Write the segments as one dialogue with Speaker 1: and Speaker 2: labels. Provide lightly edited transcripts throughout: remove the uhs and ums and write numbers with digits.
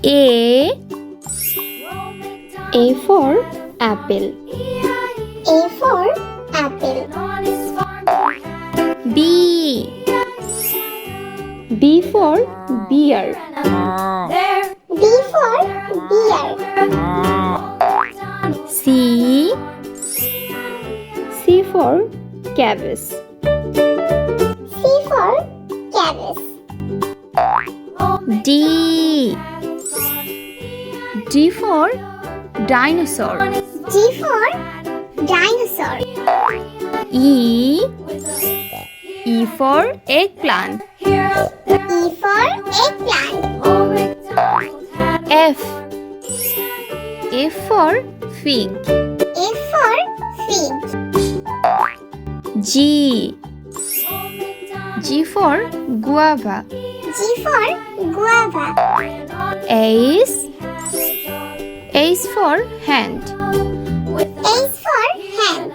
Speaker 1: A for apple.
Speaker 2: A for apple.
Speaker 1: B for beer.
Speaker 2: B for beer.
Speaker 1: C for cabbage.
Speaker 2: C for cabbage.
Speaker 1: D for dinosaur.
Speaker 2: D for dinosaur.
Speaker 1: E for eggplant.
Speaker 2: E for eggplant.
Speaker 1: F for fig.
Speaker 2: F for fig.
Speaker 1: G for guava.
Speaker 2: G for guava.
Speaker 1: H for hand.
Speaker 2: H for hand.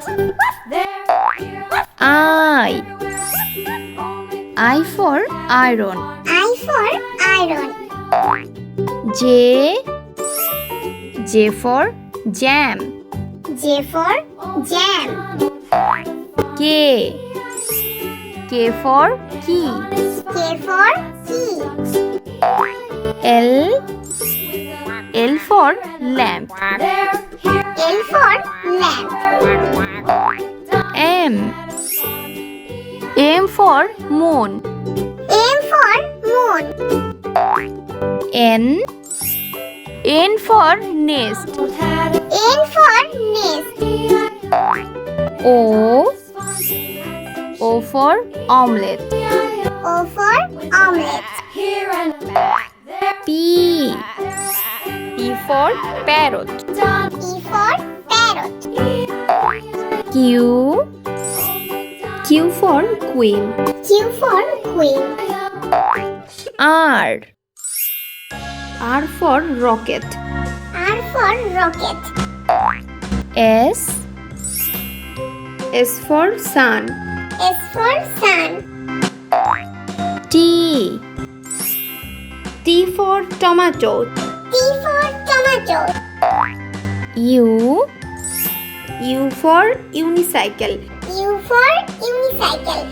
Speaker 1: I for iron.
Speaker 2: I for iron.
Speaker 1: J for jam.
Speaker 2: J for jam.
Speaker 1: K for key.
Speaker 2: K for key.
Speaker 1: L for lamp.
Speaker 2: L for lamp.
Speaker 1: M for moon.
Speaker 2: M for moon.
Speaker 1: N for nest.
Speaker 2: N for nest.
Speaker 1: O for omelette.
Speaker 2: O for omelette.
Speaker 1: P for parrot.
Speaker 2: P for parrot.
Speaker 1: Q for queen.
Speaker 2: Q for queen.
Speaker 1: R for rocket.
Speaker 2: R for rocket.
Speaker 1: S for sun.
Speaker 2: S for sun.
Speaker 1: T for tomato.
Speaker 2: T for tomato.
Speaker 1: U for unicycle.
Speaker 2: U for unicycle.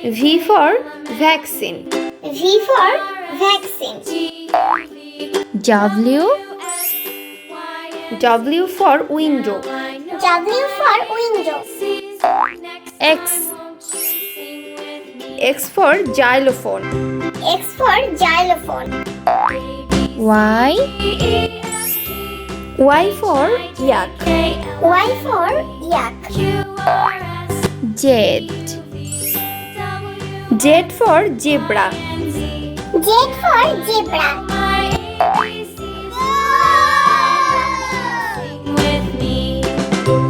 Speaker 1: V for vaccine.
Speaker 2: V for vaccine.
Speaker 1: W for window.
Speaker 2: W for window.
Speaker 1: X for xylophone.
Speaker 2: X for xylophone.
Speaker 1: Y for yak.
Speaker 2: Y for yak.
Speaker 1: Z for zebra.
Speaker 2: Z for zebra.